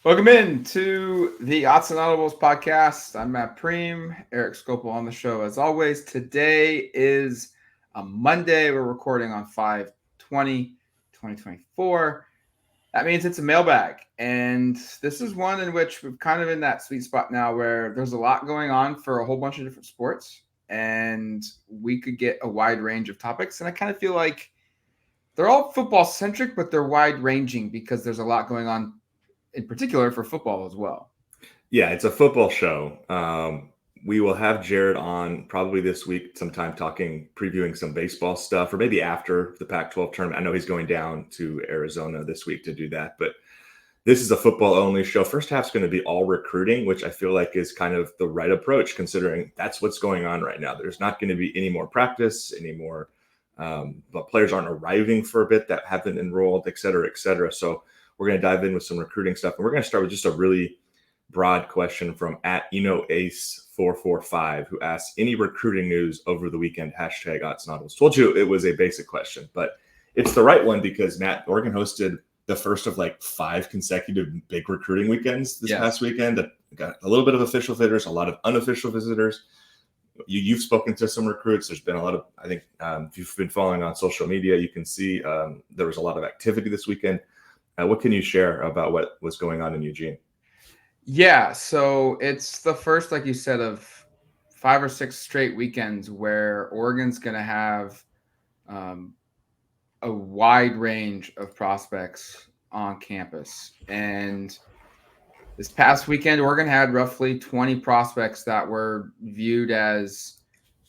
Welcome in to the Autzen Audibles Podcast. I'm Prehm, Erik Skopil on the show. As always, today is a Monday. We're recording on 5/20/2024. That means it's a mailbag. And this is one in which we're kind of in that sweet spot now where there's a lot going on for a whole bunch of different sports. And we could get a wide range of topics. And I kind of feel like they're all football centric, but they're wide ranging because there's a lot going on in particular for football as well. Yeah, it's a football show. We will have Jared on probably this week sometime previewing some baseball stuff, or maybe after the Pac-12 tournament. I know he's going down to Arizona this week to do that, but this is a football-only show. First half's going to be all recruiting, which I feel like is kind of the right approach, considering that's what's going on right now. There's not going to be any more practice, but players aren't arriving for a bit that haven't enrolled, et cetera, et cetera. So we're going to dive in with some recruiting stuff. And we're going to start with just a really broad question from @Ace445, who asks, any recruiting news over the weekend, #Autzen Audibles. Told you it was a basic question, but it's the right one because Oregon hosted the first of like 5 consecutive big recruiting weekends this past weekend. That got a little bit of official visitors, a lot of unofficial visitors. You've spoken to some recruits. There's been a lot of, I think, if you've been following on social media, you can see there was a lot of activity this weekend. What can you share about what was going on in Eugene? Yeah, so it's the first, like you said, of 5 or 6 straight weekends where Oregon's going to have a wide range of prospects on campus. And this past weekend, Oregon had roughly 20 prospects that were viewed as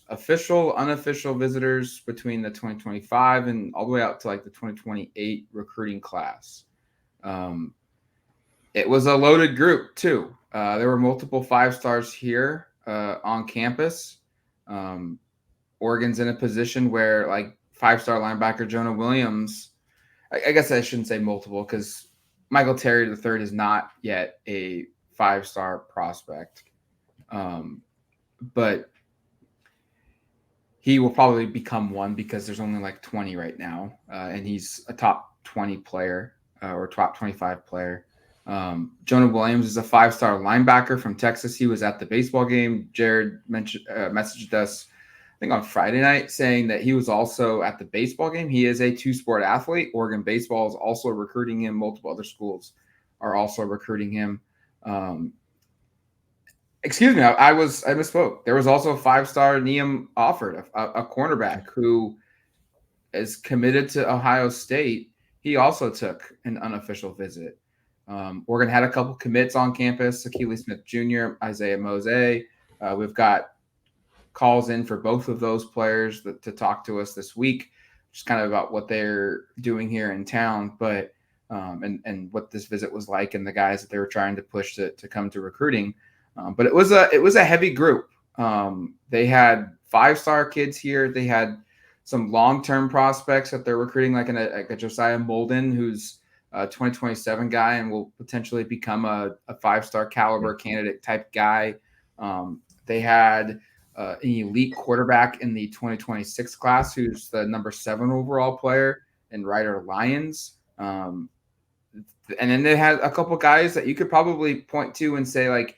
official, unofficial visitors between the 2025 and all the way out to like the 2028 recruiting class. It was a loaded group too. There were multiple 5-stars here on campus. Oregon's in a position where like 5-star linebacker Jonah Williams, I guess I shouldn't say multiple because Michael Terry III is not yet a 5-star prospect. But he will probably become one because there's only like 20 right now. And he's a top 20 player or top 25 player. Jonah Williams is a 5-star linebacker from Texas. He was at the baseball game. Jared messaged us, I think on Friday night, saying that he was also at the baseball game. He is a 2-sport athlete. Oregon baseball is also recruiting him. Multiple other schools are also recruiting him. Excuse me, I misspoke. There was also a 5-star Neum offered, a cornerback who is committed to Ohio State. He also took an unofficial visit. Oregon had a couple commits on campus, Akili Smith Jr., Isaiah Mose. We've got calls in for both of those players to talk to us this week, just kind of about what they're doing here in town, but and what this visit was like and the guys that they were trying to push to come to recruiting. But it was a heavy group. They had 5-star kids here. They had some long-term prospects that they're recruiting, like a Josiah Molden, who's a 2027 guy and will potentially become a 5-star caliber candidate type guy. They had an elite quarterback in the 2026 class, who's the number 7 overall player, and Ryder Lyons. And then they had a couple guys that you could probably point to and say, like,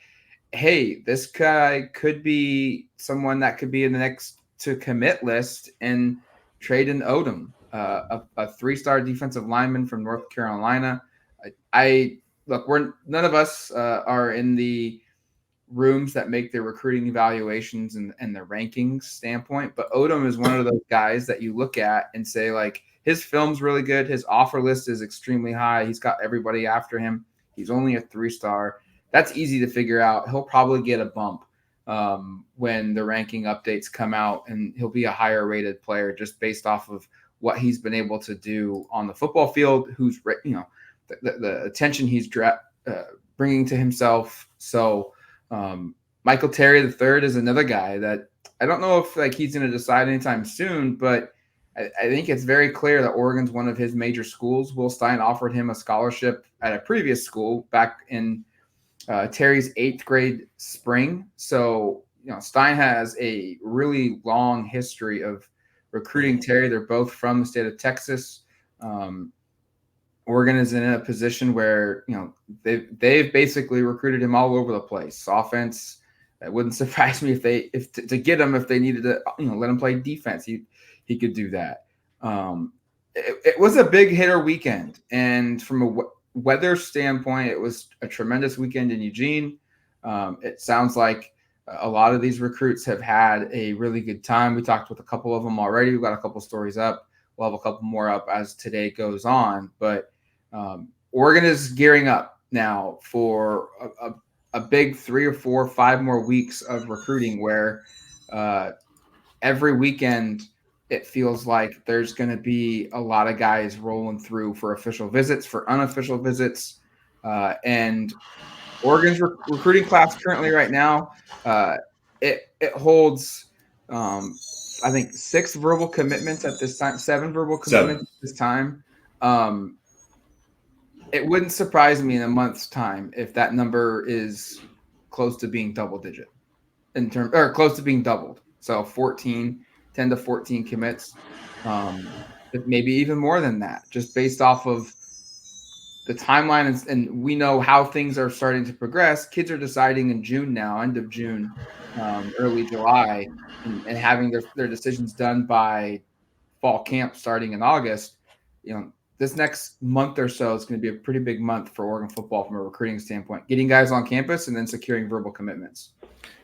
hey, this guy could be someone that could be in the next to commit list, and Traden Odom, a 3-star defensive lineman from North Carolina. None of us are in the rooms that make their recruiting evaluations and the rankings standpoint, but Odom is one of those guys that you look at and say, like, his film's really good. His offer list is extremely high. He's got everybody after him. He's only a 3-star. That's easy to figure out. He'll probably get a bump when the ranking updates come out, and he'll be a higher rated player just based off of what he's been able to do on the football field, who's, the attention he's bringing to himself. So Michael Terry III is another guy that I don't know if like he's going to decide anytime soon, but I think it's very clear that Oregon's one of his major schools. Will Stein offered him a scholarship at a previous school back in Terry's 8th grade spring. So, Stein has a really long history of recruiting Terry. They're both from the state of Texas. Oregon is in a position where, they've basically recruited him all over the place. Offense, it wouldn't surprise me if to get him, if they needed to, let him play defense, he could do that. It was a big hitter weekend, and from a weather standpoint, it was a tremendous weekend in Eugene. It sounds like a lot of these recruits have had a really good time. We talked with a couple of them already. We've got a couple stories up. We'll have a couple more up as today goes on. But Oregon is gearing up now for a big 3 or 4 or 5 more weeks of recruiting where every weekend it feels like there's going to be a lot of guys rolling through for official visits, for unofficial visits. And Oregon's recruiting class currently right now, it holds, I think, 6 verbal commitments at this time, 7 verbal commitments at this time. It wouldn't surprise me in a month's time if that number is close to being double digit or close to being doubled. So 10 to 14 commits, maybe even more than that, just based off of the timeline. And we know how things are starting to progress. Kids are deciding in June now, end of June, early July, and having their decisions done by fall camp starting in August. This next month or so is going to be a pretty big month for Oregon football from a recruiting standpoint, getting guys on campus and then securing verbal commitments.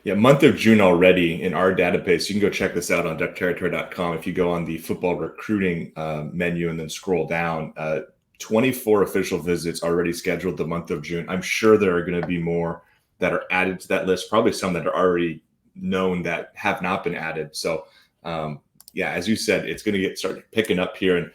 Yeah, month of June already in our database. You can go check this out on duckterritory.com. If you go on the football recruiting menu and then scroll down, 24 official visits already scheduled the month of June. I'm sure there are going to be more that are added to that list, probably some that are already known that have not been added. So, as you said, it's going to start picking up here, and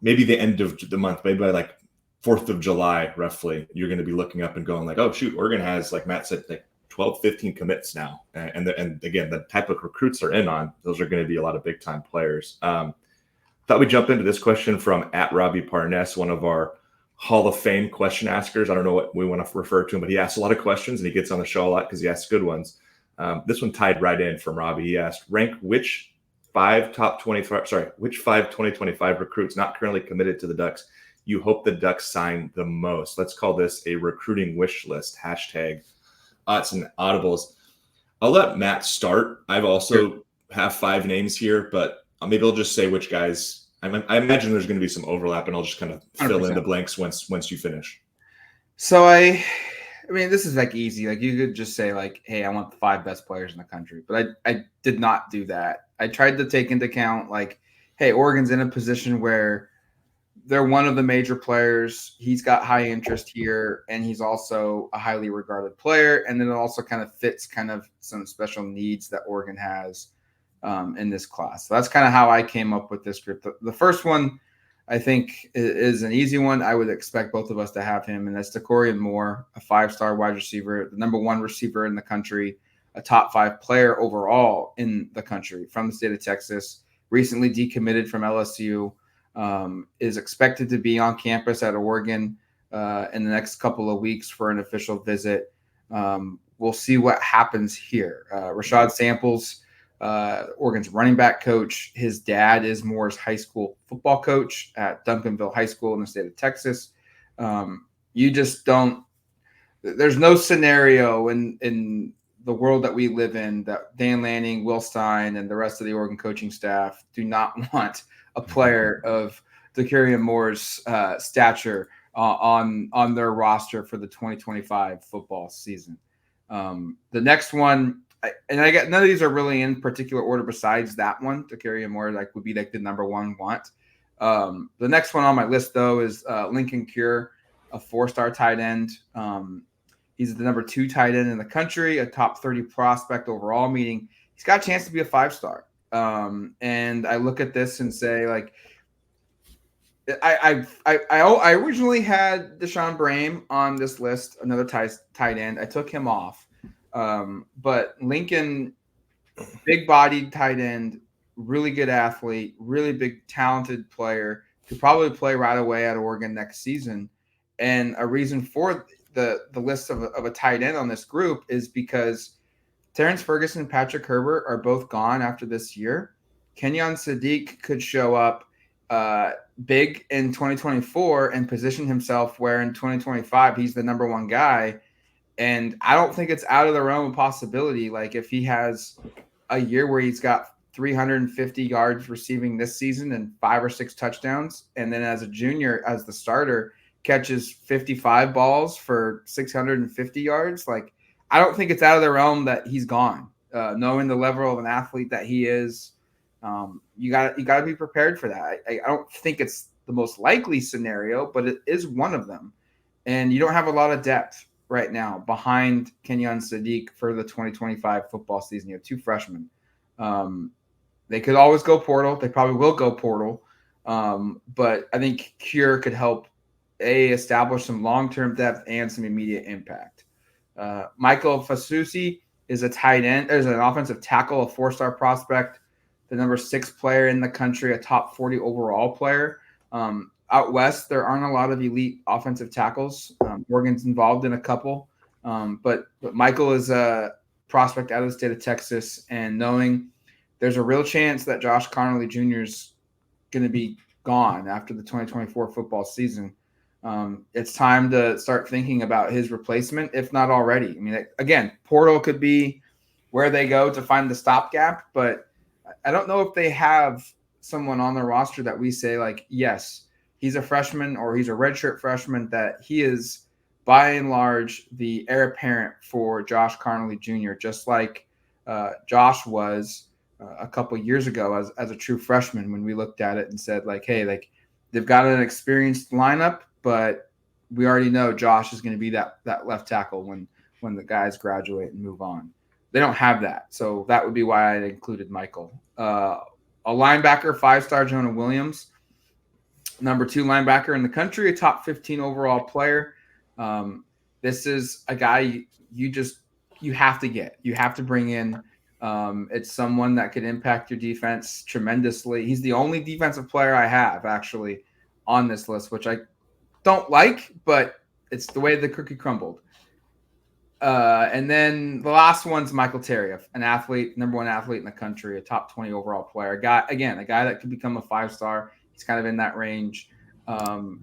maybe the end of the month, maybe by like 4th of July, roughly, you're going to be looking up and going like, oh, shoot, Oregon has, like Matt said, like 12, 15 commits now. And again, the type of recruits they're in on, those are going to be a lot of big-time players. Thought we'd jump into this question from @Robbie Parness, one of our Hall of Fame question askers. I don't know what we want to refer to him, but he asks a lot of questions, and he gets on the show a lot because he asks good ones. This one tied right in from Robbie. He asked, rank which 5 2025 recruits not currently committed to the Ducks you hope the Ducks sign the most. Let's call this a recruiting wish list. # Autzen Audibles. I'll let Matt start. I've also have 5 names here, but maybe I'll just say which guys. I imagine there's going to be some overlap, and I'll just kind of fill 100%. In the blanks once you finish. So I mean, this is like easy. Like you could just say like, hey, I want the 5 best players in the country. But I did not do that. I tried to take into account like, hey, Oregon's in a position where they're one of the major players. He's got high interest here, and he's also a highly regarded player. And then it also kind of fits kind of some special needs that Oregon has in this class. So that's kind of how I came up with this group. The first one, I think, is an easy one. I would expect both of us to have him, and that's Dakorien Moore, a 5-star wide receiver, the number 1 receiver in the country, a top 5 player overall in the country from the state of Texas, recently decommitted from LSU, is expected to be on campus at Oregon in the next couple of weeks for an official visit. We'll see what happens here. Rashad Samples, Oregon's running back coach. His dad is Moore's high school football coach at Duncanville High School in the state of Texas. You just don't – there's no scenario in the world that we live in that Dan Lanning, Will Stein, and the rest of the Oregon coaching staff do not want a player of Dakorien Moore's stature on their roster for the 2025 football season. The next one – and I got none of these are really in particular order besides that one. Dakorien Moore would be like the number 1 want. The next one on my list though is Lincoln Cure, a 4-star tight end. He's the number 2 tight end in the country, a top 30 prospect overall, meaning he's got a chance to be a 5-star. And I look at this and say like, I originally had Deshaun Prehm on this list, another tight end. I took him off. But Lincoln, big-bodied tight end, really good athlete, really big, talented player, could probably play right away at Oregon next season. And a reason for the list of a tight end on this group is because Terrence Ferguson and Patrick Herbert are both gone after this year. Kenyon Sadiq could show up big in 2024 and position himself where in 2025 he's the number one guy. And I don't think it's out of the realm of possibility. Like if he has a year where he's got 350 yards receiving this season and 5 or 6 touchdowns, and then as a junior, as the starter, catches 55 balls for 650 yards, like I don't think it's out of the realm that he's gone. Knowing the level of an athlete that he is, you got to be prepared for that. I don't think it's the most likely scenario, but it is one of them. And you don't have a lot of depth right now behind Kenyon Sadiq for the 2025 football season. You have 2 freshmen. They could always go portal. They probably will go portal. But I think Cure could help establish some long-term depth and some immediate impact. Michael Fasusi is a tight end. There's an offensive tackle, a 4-star prospect, the number 6 player in the country, a top 40 overall player. Out west, there aren't a lot of elite offensive tackles. Oregon's involved in a couple. But Michael is a prospect out of the state of Texas, and knowing there's a real chance that Josh Connolly Jr. is going to be gone after the 2024 football season, it's time to start thinking about his replacement, if not already. I mean, again, portal could be where they go to find the stopgap, but I don't know if they have someone on the roster that we say, like, yes, he's a freshman or he's a redshirt freshman, that he is by and large the heir apparent for Josh Connolly Jr., just like Josh was a couple years ago as a true freshman, when we looked at it and said, like, hey, like they've got an experienced lineup, but we already know Josh is going to be that left tackle when the guys graduate and move on. They don't have that. So that would be why I included Michael. A linebacker, 5-star Jonah Williams, number 2 linebacker in the country, a top 15 overall player. This is a guy you have to get. You have to bring in. It's someone that could impact your defense tremendously. He's the only defensive player I have actually on this list, which I don't like, but it's the way the cookie crumbled. And then the last one's Michael Terry, an athlete, number 1 athlete in the country, a top 20 overall player. A guy that could become a 5-star. He's kind of in that range. And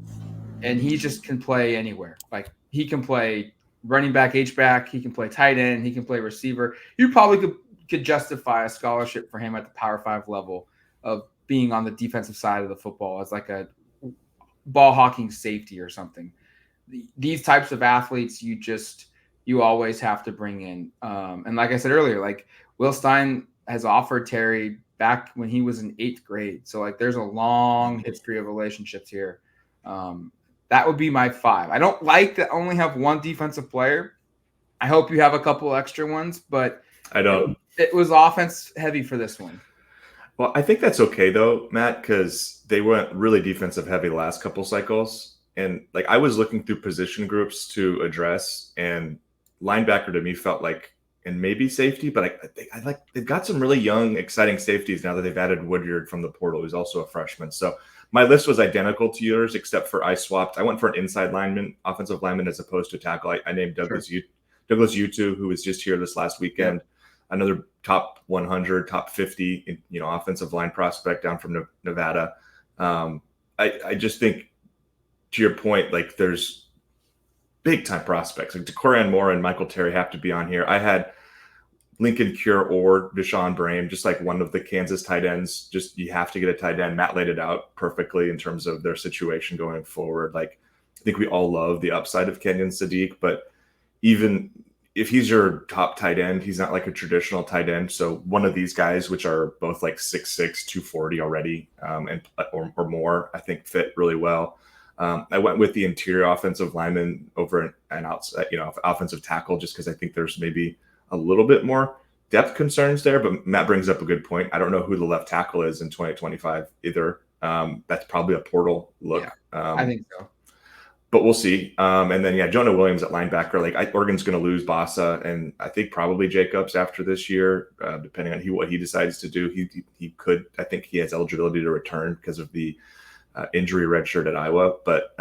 he just can play anywhere. Like he can play running back, H-back. He can play tight end. He can play receiver. You probably could justify a scholarship for him at the Power 5 level of being on the defensive side of the football as like a ball hawking safety or something. These types of athletes, you always have to bring in. And like I said earlier, like Will Stein has offered Terry back when he was in 8th grade. So like there's a long history of relationships here. That would be my 5. I don't like to only have 1 defensive player. I hope you have a couple extra ones, but I don't. It was offense heavy for this one. Well, I think that's okay though, Matt, because they went really defensive heavy the last couple cycles. And like I was looking through position groups to address, and linebacker to me felt like, and maybe safety, but I like they've got some really young, exciting safeties now that they've added Woodyard from the portal, who's also a freshman. So my list was identical to yours, except for I went for an inside lineman, offensive lineman, as opposed to tackle. I named Douglas Utu, who was just here this last weekend. Another top 100, top 50, offensive line prospect down from Nevada. I just think, to your point, like there's big time prospects like DeCorian Moore and Michael Terry have to be on here. I had Lincoln Cure or Deshaun Brame, just like one of the Kansas tight ends. Just you have to get a tight end. Matt laid it out perfectly in terms of their situation going forward. Like I think we all love the upside of Kenyon Sadiq, but even if he's your top tight end, he's not like a traditional tight end. So one of these guys, which are both like 6'6", 240 already, or more, I think fit really well. I went with the interior offensive lineman over an outside, offensive tackle, just because I think there's maybe a little bit more depth concerns there. But Matt brings up a good point. I don't know who the left tackle is in 2025 either. That's probably a portal look. Yeah, I think so. But we'll see. And then, Jonah Williams at linebacker. Like Oregon's going to lose Bassa, and I think probably Jacobs after this year, depending on what he decides to do. He could. I think he has eligibility to return because of the injury redshirt at Iowa. But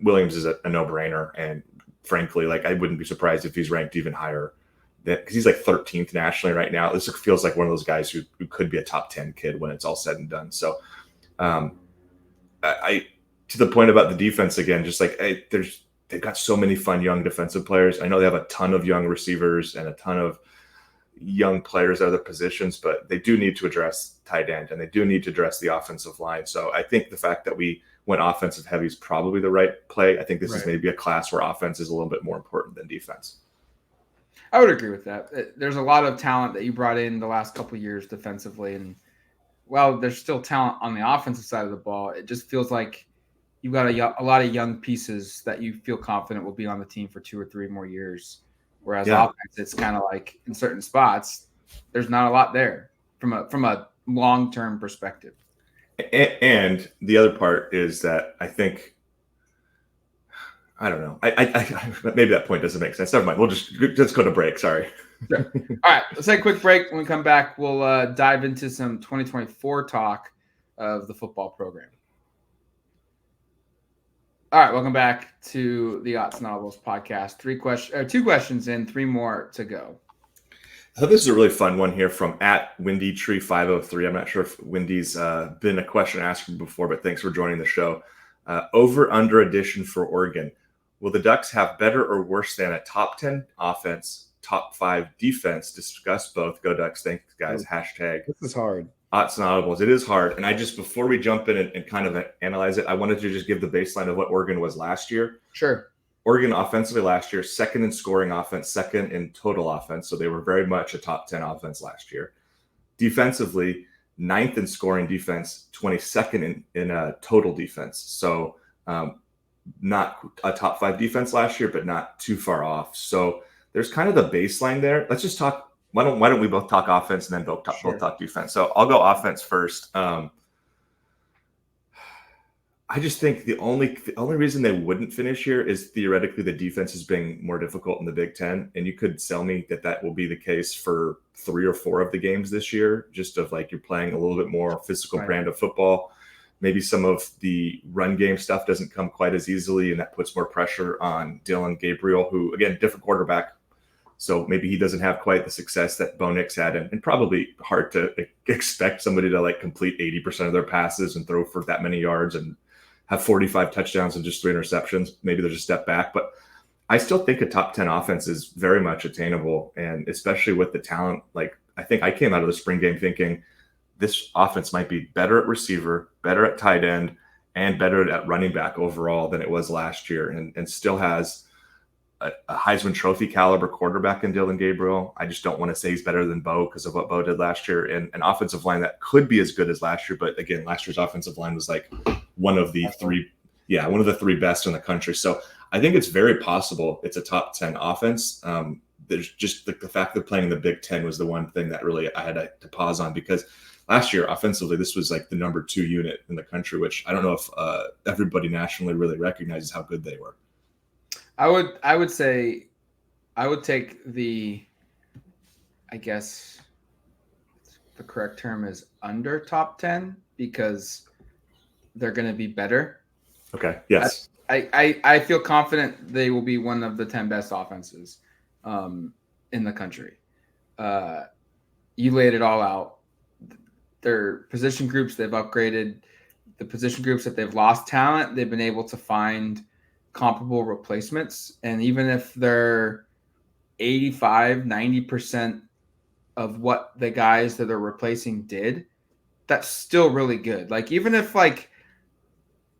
Williams is a no-brainer, and frankly, like I wouldn't be surprised if he's ranked even higher, because he's like 13th nationally right now. This feels like one of those guys who could be a top 10 kid when it's all said and done. So I to the point about the defense again, just like they've got so many fun young defensive players. I know they have a ton of young receivers and a ton of young players at other positions, but they do need to address tight end and they do need to address the offensive line. So I think the fact that we went offensive heavy is probably the right play. I think this is maybe a class where offense is a little bit more important than defense. I would agree with that. There's a lot of talent that you brought in the last couple of years defensively, and while there's still talent on the offensive side of the ball, it just feels like you've got a lot of young pieces that you feel confident will be on the team for 2 or 3 more years. Whereas offense, it's kind of like in certain spots, there's not a lot there from a long-term perspective. And the other part is that I think, I don't know. I maybe that point doesn't make sense. Never mind. Let's go to break. Sorry. Sure. All right. Let's take a quick break. When we come back, we'll dive into some 2024 talk of the football program. All right. Welcome back to the Autzen Audibles Podcast. 2 questions in, 3 more to go. So this is a really fun one here from @WindyTree503. I'm not sure if Windy's been a question asked before, but thanks for joining the show. Over/under addition for Oregon. Will the Ducks have better or worse than a top 10 offense, top 5 defense? Discuss both. Go Ducks. Thanks, guys. Hashtag. This is hard. Autzen Audibles. It is hard. And before we jump in and kind of analyze it, I wanted to just give the baseline of what Oregon was last year. Sure. Oregon offensively last year, second in scoring offense, second in total offense. So they were very much a top 10 offense last year. Defensively, 9th in scoring defense, 22nd in total defense. So not a top 5 defense last year, but not too far off. So there's kind of the baseline there. Let's just talk. Why don't we both talk offense and then both talk defense? So I'll go offense first. I just think the only reason they wouldn't finish here is theoretically the defense is being more difficult in the Big Ten. And you could sell me that will be the case for 3 or 4 of the games this year, just of like you're playing a little bit more physical brand of football. Maybe some of the run game stuff doesn't come quite as easily, and that puts more pressure on Dillon Gabriel, who, again, different quarterback. So maybe he doesn't have quite the success that Bo Nix had, and probably hard to expect somebody to like complete 80% of their passes and throw for that many yards and have 45 touchdowns and just 3 interceptions. Maybe there's a step back, but I still think a top 10 offense is very much attainable. And especially with the talent, like I think I came out of the spring game thinking this offense might be better at receiver, better at tight end, and better at running back overall than it was last year, and still has a Heisman Trophy caliber quarterback in Dillon Gabriel. I just don't want to say he's better than Bo because of what Bo did last year, and an offensive line that could be as good as last year. But again, last year's offensive line was like one of the 3 best in the country. So I think it's very possible it's a top 10 offense. There's just the fact that playing in the Big Ten was the one thing that really I had to pause on, because last year offensively, this was like the number 2 unit in the country, which I don't know if everybody nationally really recognizes how good they were. I would say I would take I guess the correct term is under top 10, because they're going to be better. Okay. Yes. I feel confident they will be one of the 10 best offenses in the country. You laid it all out. Their position groups, they've upgraded. The position groups that they've lost talent, they've been able to find comparable replacements. And even if they're 85-90% of what the guys that they're replacing did, that's still really good. Like, even if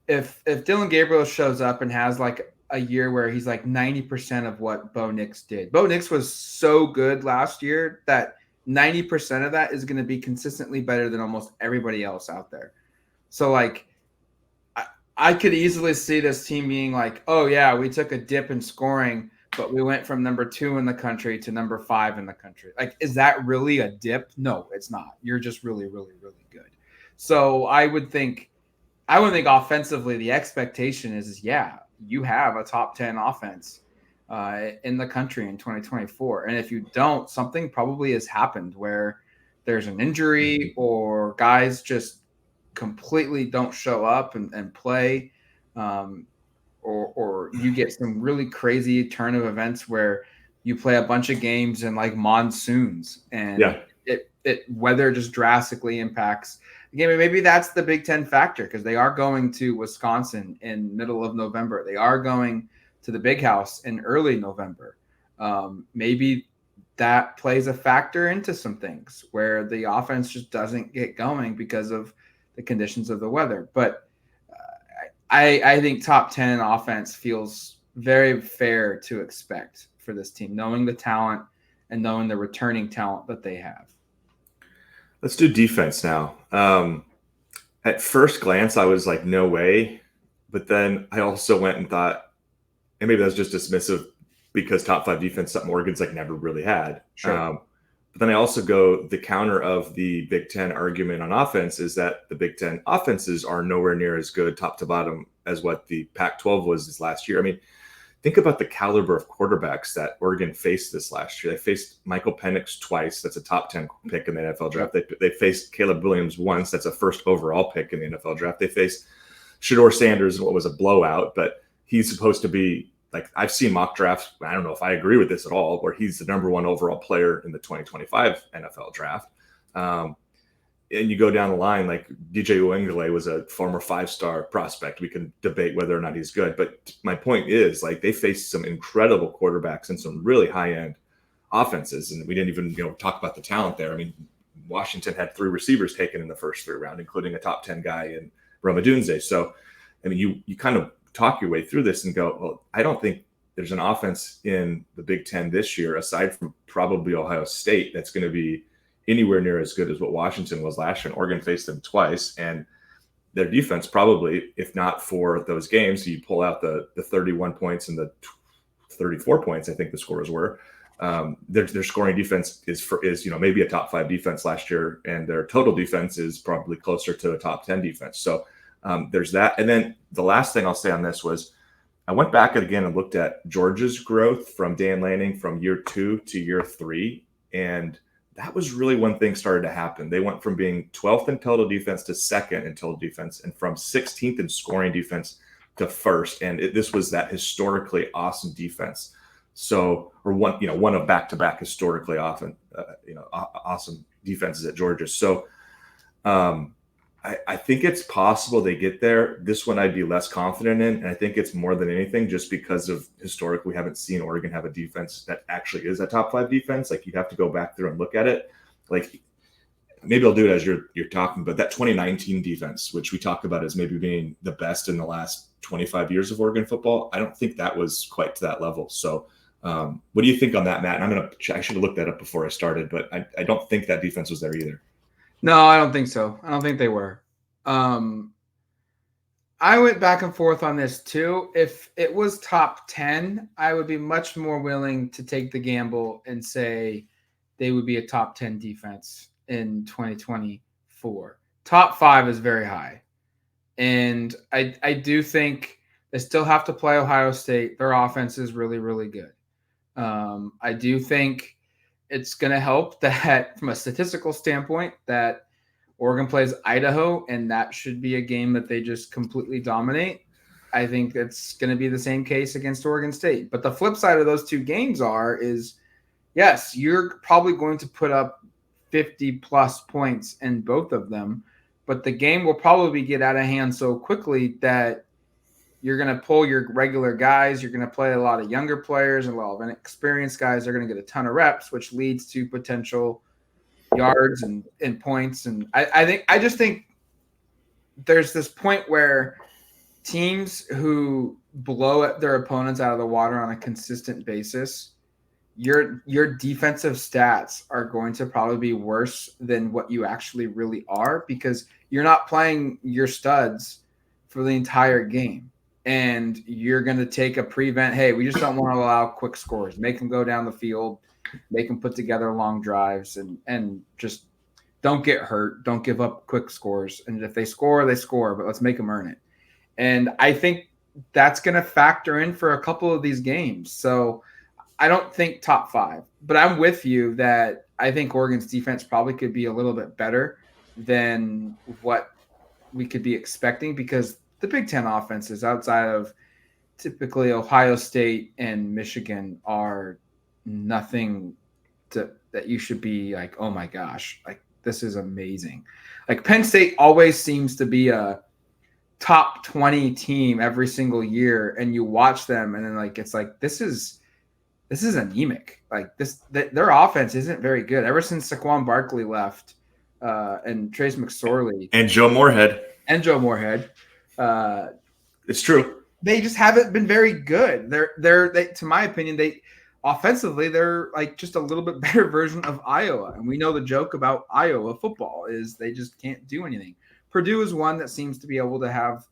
if Dillon Gabriel shows up and has like a year where he's like 90% of what Bo Nix did. Bo Nix was so good last year that 90% of that is going to be consistently better than almost everybody else out there. So like, I could easily see this team being like, oh yeah, we took a dip in scoring, but we went from number 2 in the country to number 5 in the country. Like, is that really a dip? No, it's not. You're just really, really, really good. So I would think offensively, the expectation is yeah, you have a top 10 offense in the country in 2024. And if you don't, something probably has happened where there's an injury or guys just completely don't show up and play, or you get some really crazy turn of events where you play a bunch of games in like monsoons and it weather just drastically impacts again, maybe that's the Big Ten factor because they are going to Wisconsin in middle of November. They are going to the Big House in early November. Maybe that plays a factor into some things where the offense just doesn't get going because of the conditions of the weather. But I think top 10 offense feels very fair to expect for this team, knowing the talent and knowing the returning talent that they have. Let's do defense now. At first glance, I was like, no way. But then I also went and thought, and maybe that's just dismissive because top 5 defense, something Oregon's like never really had. Sure. But then I also go, the counter of the Big Ten argument on offense is that the Big Ten offenses are nowhere near as good top to bottom as what the Pac-12 was this last year. I mean, think about the caliber of quarterbacks that Oregon faced this last year. They faced Michael Penix twice. That's a top 10 pick in the NFL draft. They faced Caleb Williams once. That's a first overall pick in the NFL draft. They faced Shedeur Sanders in what was a blowout, but he's supposed to be, like, I've seen mock drafts. I don't know if I agree with this at all, where he's the number 1 overall player in the 2025 NFL draft. And you go down the line, like DJ Uiagalelei was a former 5-star prospect. We can debate whether or not he's good. But my point is, like, they faced some incredible quarterbacks and some really high-end offenses. And we didn't even, talk about the talent there. I mean, Washington had 3 receivers taken in the first 3 rounds, including a top 10 guy in Rome Odunze. So, I mean, you kind of talk your way through this and go, well, I don't think there's an offense in the Big Ten this year, aside from probably Ohio State, that's going to be anywhere near as good as what Washington was last year. And Oregon faced them twice, and their defense probably, if not for those games, you pull out the 31 points and the 34 points, I think the scores were. Their scoring defense is maybe a top 5 defense last year, and their total defense is probably closer to a top 10 defense. So there's that. And then the last thing I'll say on this was, I went back again and looked at Georgia's growth from Dan Lanning from year 2 to year 3. And that was really when things started to happen. They went from being 12th in total defense to 2nd in total defense, and from 16th in scoring defense to 1st. And this was that historically awesome defense. So, or one of back-to-back historically awesome defenses at Georgia. So, I think it's possible they get there. This one I'd be less confident in. And I think it's more than anything just because of historically we haven't seen Oregon have a defense that actually is a top 5 defense. Like, you have to go back through and look at it. Like, maybe I'll do it as you're talking, but that 2019 defense, which we talk about as maybe being the best in the last 25 years of Oregon football, I don't think that was quite to that level. So what do you think on that, Matt? And I should have looked that up before I started, but I don't think that defense was there either. No, I don't think so. I don't think they were. I went back and forth on this too. If it was top 10, I would be much more willing to take the gamble and say they would be a top 10 defense in 2024. Top 5 is very high. And I do think they still have to play Ohio State. Their offense is really, really good. I do think it's going to help that from a statistical standpoint that Oregon plays Idaho, and that should be a game that they just completely dominate. I think it's going to be the same case against Oregon State. But the flip side of those 2 games is, yes, you're probably going to put up 50-plus points in both of them, but the game will probably get out of hand so quickly that you're going to pull your regular guys. You're going to play a lot of younger players and a lot of inexperienced guys. They're going to get a ton of reps, which leads to potential yards and points. And I just think there's this point where teams who blow their opponents out of the water on a consistent basis, your defensive stats are going to probably be worse than what you actually really are, because you're not playing your studs for the entire game. And you're going to take a prevent. Hey, we just don't want to allow quick scores. Make them go down the field. Make them put together long drives and just don't get hurt. Don't give up quick scores. And if they score, they score, but let's make them earn it. And I think that's going to factor in for a couple of these games. So I don't think top 5, but I'm with you that I think Oregon's defense probably could be a little bit better than what we could be expecting, because the Big Ten offenses outside of typically Ohio State and Michigan are nothing that you should be like, oh my gosh, like this is amazing. Like Penn State always seems to be a top 20 team every single year, and you watch them and then like it's like this is anemic. Like their offense isn't very good ever since Saquon Barkley left and Trace McSorley and Joe Moorhead. It's true. They just haven't been very good. They to my opinion, they offensively they're like just a little bit better version of Iowa. And we know the joke about Iowa football is they just can't do anything. Purdue is one that seems to be able to have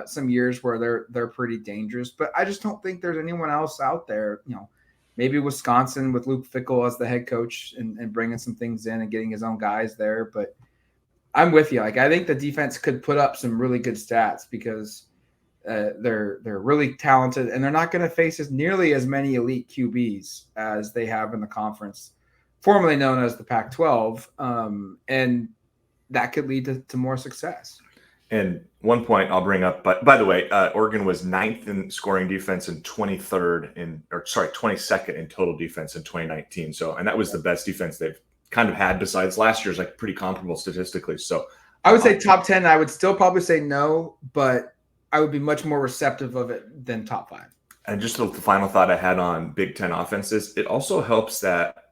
some years where they're pretty dangerous, but I just don't think there's anyone else out there. Maybe Wisconsin with Luke Fickell as the head coach and bringing some things in and getting his own guys there. But I'm with you. Like I think the defense could put up some really good stats because they're really talented and they're not going to face nearly as many elite QBs as they have in the conference, formerly known as the Pac-12, and that could lead to more success. And one point I'll bring up, but by the way, Oregon was 9th in scoring defense and 22nd in total defense in 2019. So, and that was the best defense they've kind of had besides last year's, like pretty comparable statistically. So I would say top 10. I would still probably say no, but I would be much more receptive of it than top 5. And just the final thought I had on Big Ten offenses, it also helps that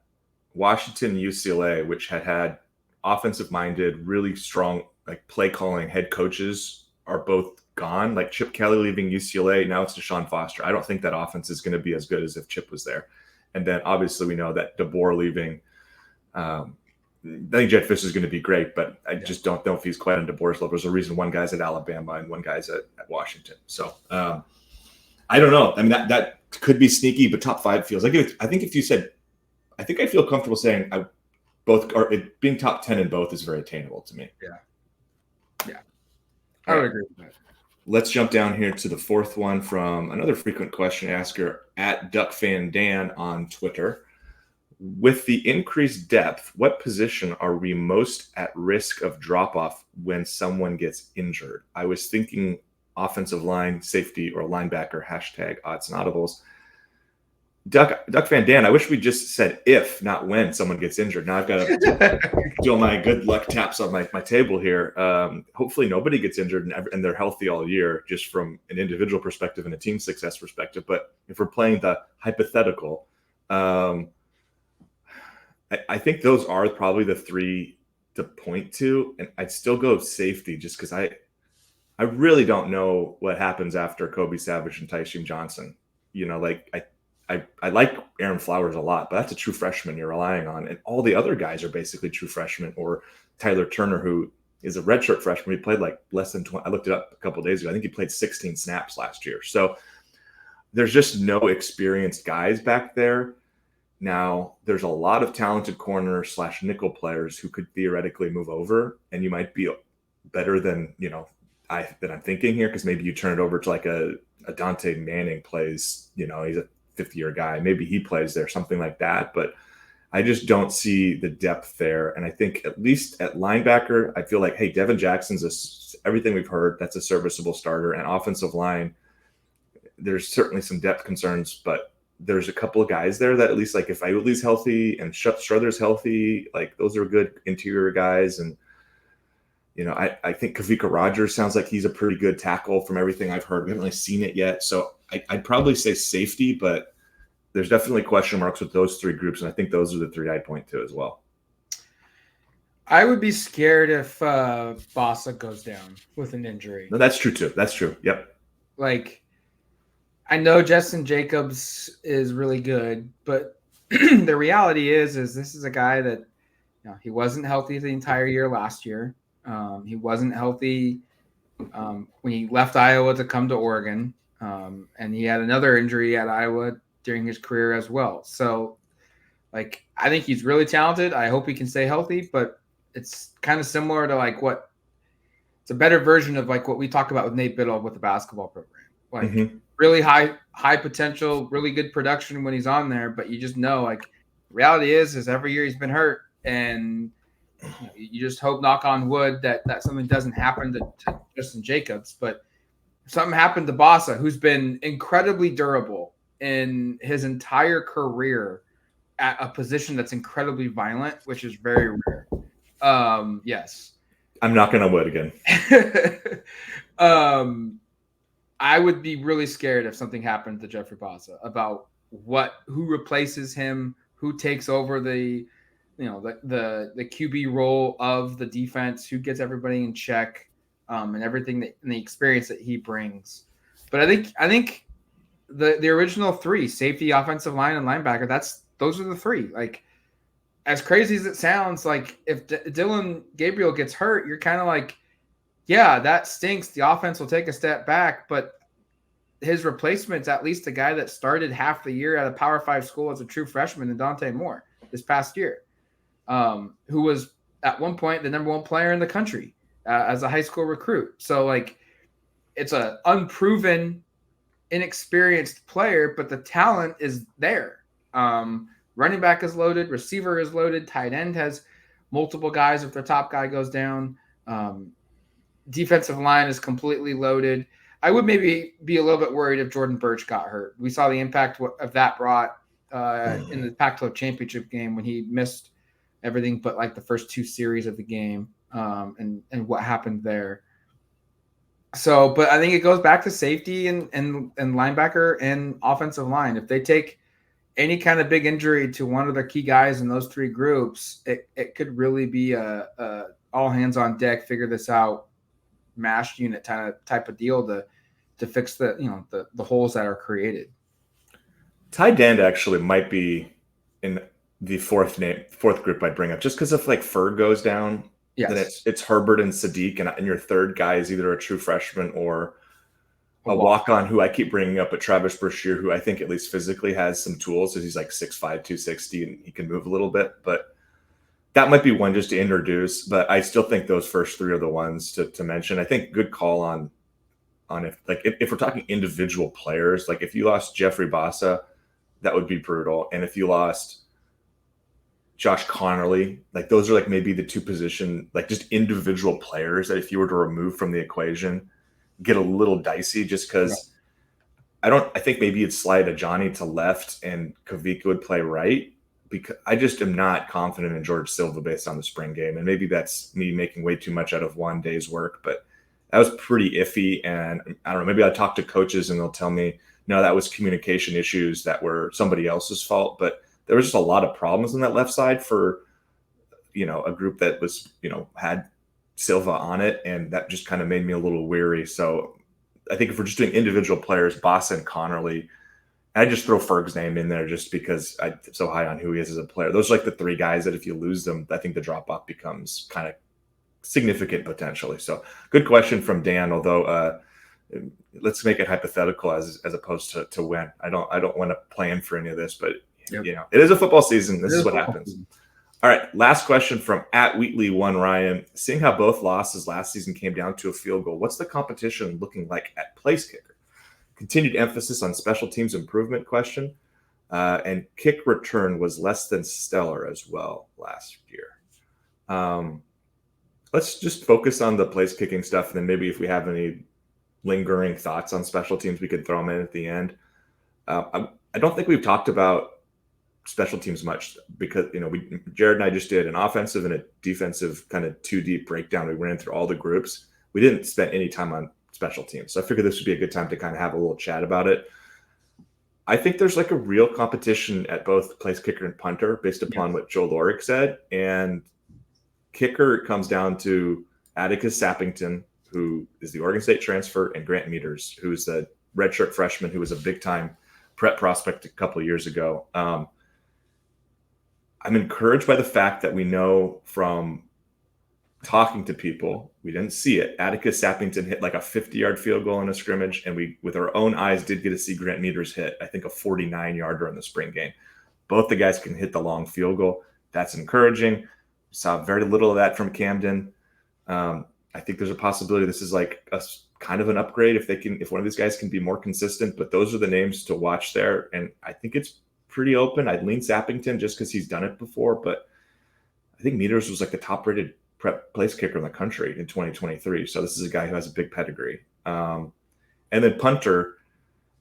Washington, UCLA, which had offensive-minded, really strong like play calling head coaches, are both gone. Like Chip Kelly leaving UCLA, now it's Deshaun Foster. I don't think that offense is going to be as good as if Chip was there. And then obviously we know that DeBoer leaving. I think Jed Fish is going to be great, but I just don't know if he's quite on DeBoer's level. There's a reason one guy's at Alabama and one guy's at Washington. So I don't know. I mean that could be sneaky, but top 5 feels like I think if you said, I think I feel comfortable saying being top 10 in both is very attainable to me. Yeah. I would agree with that. Let's jump down here to the 4th one from another frequent question asker at DuckFanDan on Twitter. With the increased depth, what position are we most at risk of drop-off when someone gets injured? I was thinking offensive line, safety, or linebacker, #Autzen Audibles. Duck Van Dan, I wish we just said if, not when someone gets injured. Now I've got to do my good luck taps on my table here. Hopefully nobody gets injured and they're healthy all year, just from an individual perspective and a team success perspective. But if we're playing the hypothetical, I think those are probably the 3 to point to. And I'd still go safety just because I really don't know what happens after Kobe Savage and Tyshim Johnson. I like Aaron Flowers a lot, but that's a true freshman you're relying on. And all the other guys are basically true freshmen, or Tyler Turner, who is a redshirt freshman. He played like less than 20. I looked it up a couple of days ago. I think he played 16 snaps last year. So there's just no experienced guys back there. Now there's a lot of talented corner / nickel players who could theoretically move over, and you might be better than, than I'm thinking here. Cause maybe you turn it over to like a Dante Manning plays, he's a 50-year guy. Maybe he plays there, something like that. But I just don't see the depth there. And I think at least at linebacker, I feel like, hey, Devin Jackson's everything we've heard, that's a serviceable starter. And offensive line, there's certainly some depth concerns, but there's a couple of guys there that at least, like if Iuli's healthy and Strother's healthy, like those are good interior guys. And, I think Kavika Rogers sounds like he's a pretty good tackle from everything I've heard. We haven't really seen it yet. So I'd probably say safety, but there's definitely question marks with those 3 groups. And I think those are the 3 I'd point to as well. I would be scared if Bossa goes down with an injury. No, that's true too. That's true. Yep. Like, I know Justin Jacobs is really good, but the reality is this is a guy that, he wasn't healthy the entire year last year. He wasn't healthy when he left Iowa to come to Oregon. And he had another injury at Iowa during his career as well. So, like, I think he's really talented. I hope he can stay healthy, but it's kind of similar to it's a better version of like what we talk about with Nate Biddle with the basketball program. Like really high potential, really good production when he's on there, but you just know, like, the reality is every year he's been hurt, and you just hope, knock on wood, that something doesn't happen to Justin Jacobs. But if something happened to Bossa, who's been incredibly durable in his entire career at a position that's incredibly violent, which is very rare. Yes. I'm knocking on wood again. I would be really scared if something happened to Jeffrey Bassa about who replaces him, who takes over the QB role of the defense, who gets everybody in check, and everything and the experience that he brings. But I think the original three, safety, offensive line, and linebacker, those are the three. Like, as crazy as it sounds, like if Dylan Gabriel gets hurt, you're kind of like, yeah, that stinks. The offense will take a step back, but his replacement's at least a guy that started half the year at a Power 5 school as a true freshman in Dante Moore this past year, who was at one point the number one player in the country as a high school recruit. So, like, it's an unproven, inexperienced player, but the talent is there. Running back is loaded, receiver is loaded, tight end has multiple guys if their top guy goes down. Defensive line is completely loaded. I would maybe be a little bit worried if Jordan Birch got hurt. We saw the impact of that brought in the Pac-12 championship game when he missed everything but like the first two series of the game, and what happened there. So, but I think it goes back to safety and linebacker and offensive line. If they take any kind of big injury to one of the key guys in those three groups, it could really be a all hands on deck, figure this out, MASH unit type of deal to fix the holes that are created. Tight end actually might be in the fourth group I'd bring up, just because if like Ferg goes down, then it's Herbert and Sadiq, and your third guy is either a true freshman or a walk-on who I keep bringing up, at Travis Brashear, who I think at least physically has some tools, because he's like 6'5", 260, and he can move a little bit. But that might be one just to introduce. But I still think those first three are the ones to mention. I think good call on if we're talking individual players, like if you lost Jeffrey Bassa, that would be brutal. And if you lost Josh Connerly, like those are like maybe the two position, like just individual players that if you were to remove from the equation, get a little dicey, just because I think maybe you'd slide a Johnny to left and Kavika would play right, because I just am not confident in George Silva based on the spring game. And maybe that's me making way too much out of one day's work, but that was pretty iffy. And I don't know, maybe I'll talk to coaches and they'll tell me, no, that was communication issues that were somebody else's fault. But there was just a lot of problems on that left side for, a group that was, had Silva on it, and that just kind of made me a little weary. So I think if we're just doing individual players, Boss and Connerly, I just throw Ferg's name in there just because I'm so high on who he is as a player. Those are like the three guys that if you lose them, I think the drop off becomes kind of significant potentially. So good question from Dan, although let's make it hypothetical as opposed to when. I don't want to plan for any of this, but it is a football season. This is what happens. All right, last question from @Wheatley1Ryan. Seeing how both losses last season came down to a field goal, what's the competition looking like at place kicker? Continued emphasis on special teams improvement question. And kick return was less than stellar as well last year. Let's just focus on the place kicking stuff, and then maybe if we have any lingering thoughts on special teams, we could throw them in at the end. I don't think we've talked about special teams much, because Jared and I just did an offensive and a defensive kind of 2D breakdown. We ran through all the groups. We didn't spend any time on special teams, so I figured this would be a good time to kind of have a little chat about it. I think there's like a real competition at both place kicker and punter based upon what Joe Lorick said. And kicker comes down to Atticus Sappington, who is the Oregon State transfer, and Grant Meters, who is the redshirt freshman who was a big-time prep prospect a couple of years ago. I'm encouraged by the fact that we know from talking to people, we didn't see it, Atticus Sappington hit like a 50-yard field goal in a scrimmage, and we, with our own eyes, did get to see Grant Meters hit, I think, a 49-yarder in the spring game. Both the guys can hit the long field goal. That's encouraging. We saw very little of that from Camden. I think there's a possibility this is like a kind of an upgrade if one of these guys can be more consistent, but those are the names to watch there. And I think it's pretty open. I'd lean Sappington just because he's done it before, but I think Meters was like the top rated prep place kicker in the country in 2023. So this is a guy who has a big pedigree. And then punter,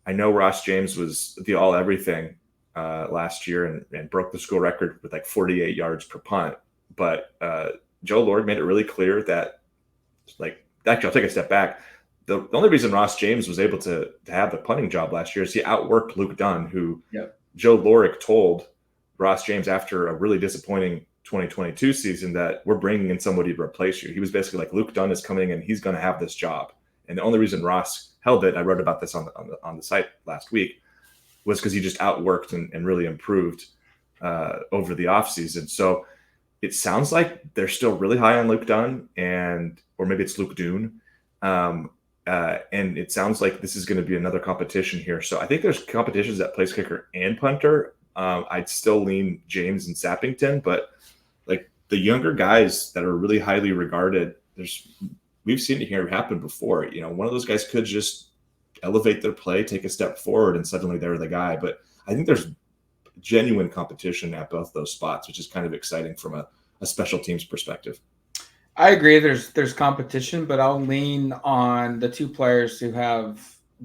I know Ross James was the all everything last year and broke the school record with like 48 yards per punt. But Joe Lord made it really clear that, like, actually, I'll take a step back. The only reason Ross James was able to have the punting job last year is he outworked Luke Dunn, who Joe Lorick told Ross James after a really disappointing 2022 season that we're bringing in somebody to replace you. He was basically like, Luke Dunn is coming and he's going to have this job. And the only reason Ross held it, I wrote about this on the site last week, was because he just outworked and really improved over the offseason. So it sounds like they're still really high on Luke Dunn, or maybe it's Luke Dune. And it sounds like this is going to be another competition here. So I think there's competitions at place kicker and punter. I'd still lean James and Sappington, but like the younger guys that are really highly regarded, we've seen it here happen before. You know, one of those guys could just elevate their play, take a step forward, and suddenly they're the guy. But I think there's genuine competition at both those spots, which is kind of exciting from a special teams perspective. I agree. There's competition, but I'll lean on the two players who have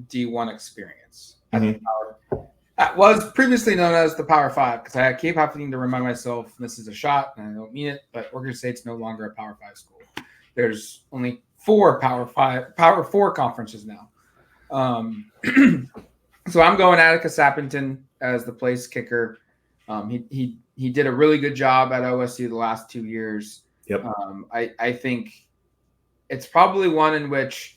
D1 experience. Was previously known as the Power 5, because I keep having to remind myself this is a shot, and I don't mean it, but Oregon State's no longer a Power 5 school. There's only 4 Power 4 conferences now. So I'm going Attica Sappington as the place kicker. He did a really good job at OSU the last 2 years. Yep. I think it's probably one in which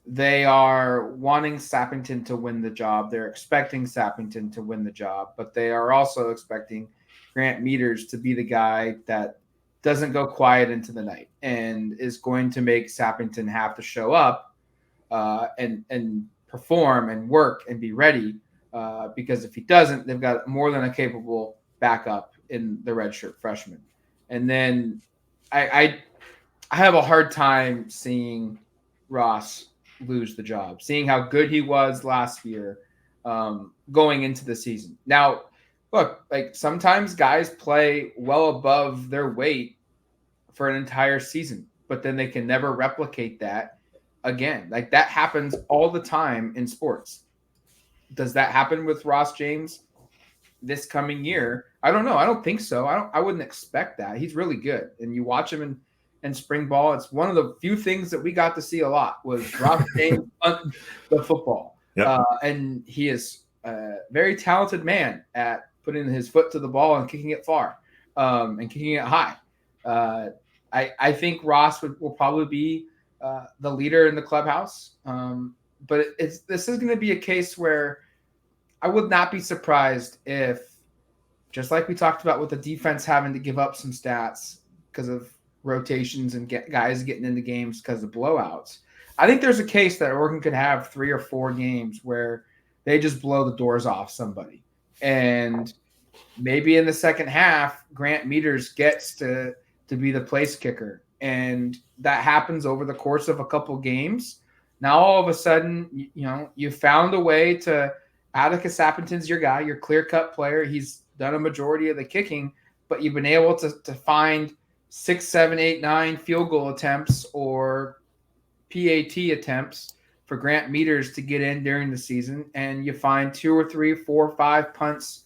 they are wanting Sappington to win the job. They're expecting Sappington to win the job, but they are also expecting Grant Meters to be the guy that doesn't go quiet into the night and is going to make Sappington have to show up and perform and work and be ready. Because if he doesn't, they've got more than a capable backup in the redshirt freshman. And then I have a hard time seeing Ross lose the job, seeing how good he was last year going into the season. Now, look, like sometimes guys play well above their weight for an entire season, but then they can never replicate that again. Like that happens all the time in sports. Does that happen with Ross James this coming year? I don't know. I don't think so. I wouldn't expect that. He's really good. And you watch him in spring ball. It's one of the few things that we got to see a lot was Ross James on the football. Yep. And he is a very talented man at putting his foot to the ball and kicking it far and kicking it high. I think Ross will probably be the leader in the clubhouse. But this is going to be a case where I would not be surprised if, just like we talked about with the defense having to give up some stats because of rotations and guys getting into games because of blowouts, I think there's a case that Oregon could have 3 or 4 games where they just blow the doors off somebody. And maybe in the second half, Grant Meters gets to be the place kicker. And that happens over the course of a couple games. Now, all of a sudden, you found a way to Attica Sappington's your guy, your clear-cut player. He's done a majority of the kicking, but you've been able to find 6, 7, 8, 9 field goal attempts or PAT attempts for Grant Meters to get in during the season, and you find 2 or 3, 4, 5 punts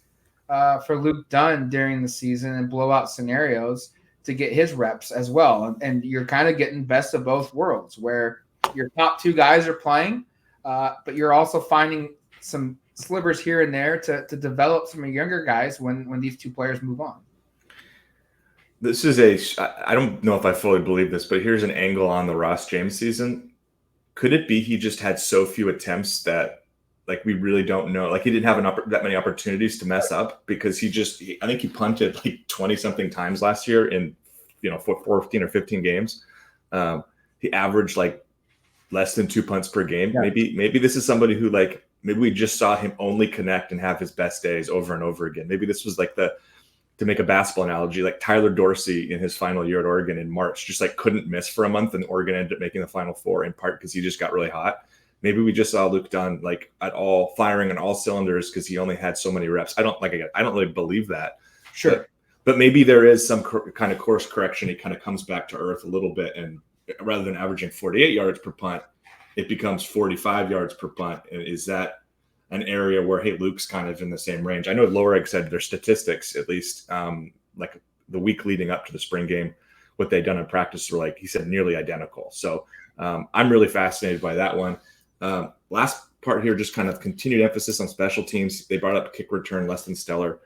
for Luke Dunn during the season and blowout scenarios to get his reps as well. And you're kind of getting best of both worlds where your top 2 guys are playing, but you're also finding some slivers here and there to develop some younger guys when these 2 players move on. This is I don't know if I fully believe this, but here's an angle on the Ross James season. Could it be he just had so few attempts that like we really don't know? Like he didn't have that many opportunities to mess up because I think he punted like 20 something times last year in 14 or 15 games. He averaged like less than 2 punts per game. Yeah. Maybe this is somebody who maybe we just saw him only connect and have his best days over and over again. Maybe this was like to make a basketball analogy, like Tyler Dorsey in his final year at Oregon in March, just like couldn't miss for a month, and Oregon ended up making the Final Four in part because he just got really hot. Maybe we just saw Luke Dunn firing on all cylinders because he only had so many reps. I don't really believe that. Sure. But maybe there is some kind of course correction. He kind of comes back to earth a little bit, and rather than averaging 48 yards per punt, it becomes 45 yards per punt. And is that an area where, hey, Luke's kind of in the same range? I know Lorig said their statistics, at least like the week leading up to the spring game, what they'd done in practice were, like he said, nearly identical. So I'm really fascinated by that one. Last part here, just kind of continued emphasis on special teams. They brought up kick return, less than stellar.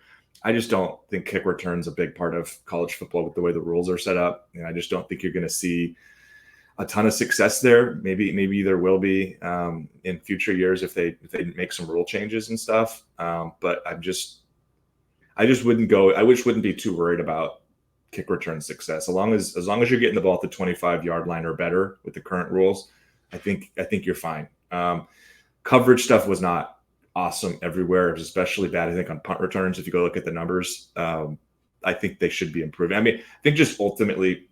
I just don't think kick return's a big part of college football with the way the rules are set up. And I just don't think you're going to see a ton of success there. Maybe there will be in future years if they make some rule changes and stuff. But I just wouldn't go. I wouldn't be too worried about kick return success. As long as you're getting the ball at the 25-yard line or better with the current rules, I think you're fine. Coverage stuff was not awesome everywhere. It was especially bad, I think, on punt returns. If you go look at the numbers, I think they should be improving. I mean, I think just ultimately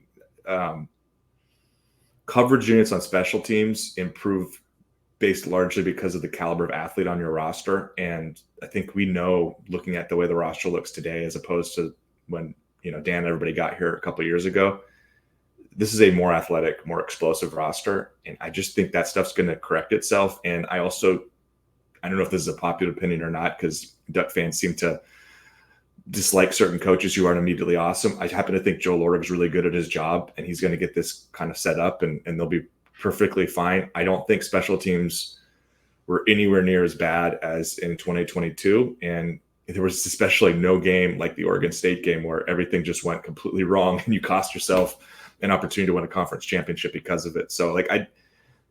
coverage units on special teams improve based largely because of the caliber of athlete on your roster. And I think we know, looking at the way the roster looks today, as opposed to when, Dan and everybody got here a couple of years ago, this is a more athletic, more explosive roster. And I just think that stuff's going to correct itself. And I don't know if this is a popular opinion or not, because Duck fans seem to dislike certain coaches who aren't immediately awesome. I happen to think Joe Lordig's really good at his job, and he's going to get this kind of set up, and they'll be perfectly fine. I don't think special teams were anywhere near as bad as in 2022. And there was especially no game like the Oregon State game where everything just went completely wrong and you cost yourself an opportunity to win a conference championship because of it. So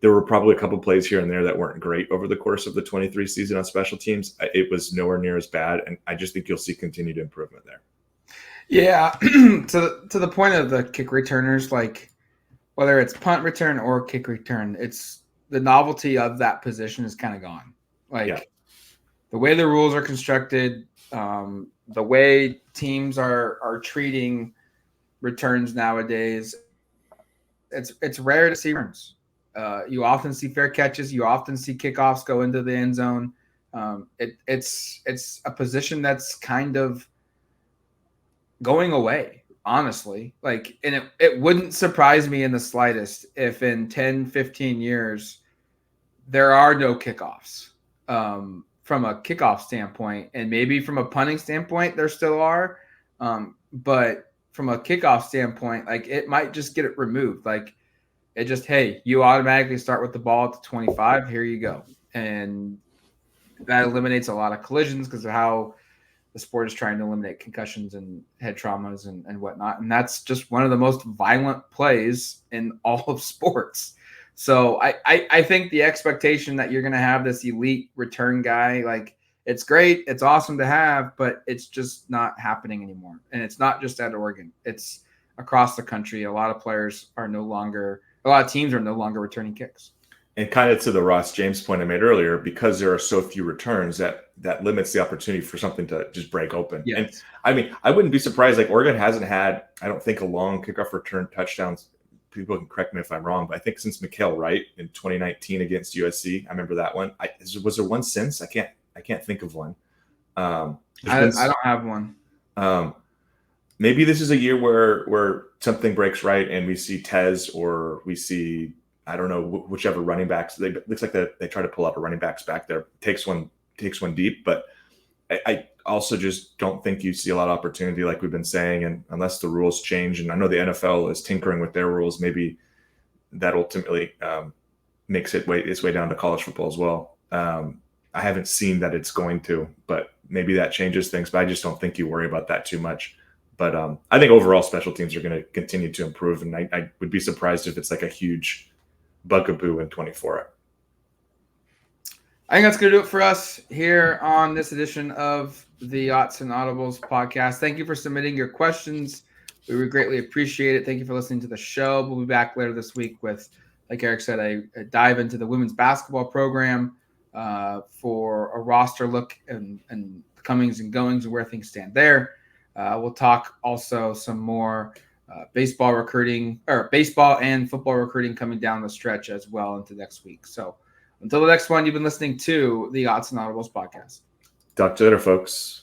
there were probably a couple of plays here and there that weren't great over the course of the 23 season on special teams. It was nowhere near as bad. And I just think you'll see continued improvement there. Yeah. To the point of the kick returners, like whether it's punt return or kick return, it's the novelty of that position is kind of gone. The way the rules are constructed, the way teams are treating returns nowadays, it's rare to see returns. You often see fair catches. You often see kickoffs go into the end zone. It's a position that's kind of going away, honestly. And it wouldn't surprise me in the slightest if in 10, 15 years there are no kickoffs from a kickoff standpoint. And maybe from a punting standpoint, there still are. But from a kickoff standpoint, it might just get it removed. It just, hey, you automatically start with the ball at the 25. Here you go. And that eliminates a lot of collisions because of how the sport is trying to eliminate concussions and head traumas and whatnot. And that's just one of the most violent plays in all of sports. So I think the expectation that you're going to have this elite return guy, it's great. It's awesome to have, but it's just not happening anymore. And it's not just at Oregon. It's across the country. A lot of teams are no longer returning kicks. And kind of to the Ross James point I made earlier, because there are so few returns, that limits the opportunity for something to just break open. Yes. And I mean, I wouldn't be surprised. Oregon hasn't had, I don't think, a long kickoff return touchdowns. People can correct me if I'm wrong, but I think since Mikhail Wright in 2019 against USC, I remember that one. Was there one since? I can't think of one. I don't have one. Maybe this is a year where something breaks right and we see Tez or we see, I don't know, whichever running backs. It looks like they try to pull out a running backs back there, takes one deep. But I also just don't think you see a lot of opportunity, like we've been saying, and unless the rules change. And I know the NFL is tinkering with their rules. Maybe that ultimately makes its way down to college football as well. I haven't seen that it's going to, but maybe that changes things. But I just don't think you worry about that too much. But I think overall special teams are going to continue to improve, and I would be surprised if it's a huge bugaboo in 24. I think that's going to do it for us here on this edition of the Autzen Audibles Podcast. Thank you for submitting your questions. We would greatly appreciate it. Thank you for listening to the show. We'll be back later this week with, like Eric said, a dive into the women's basketball program for a roster look and the comings and goings and where things stand there. We'll talk also some more baseball and football recruiting coming down the stretch as well into next week. So until the next one, you've been listening to the Autzen Audibles Podcast. Talk to you later, folks.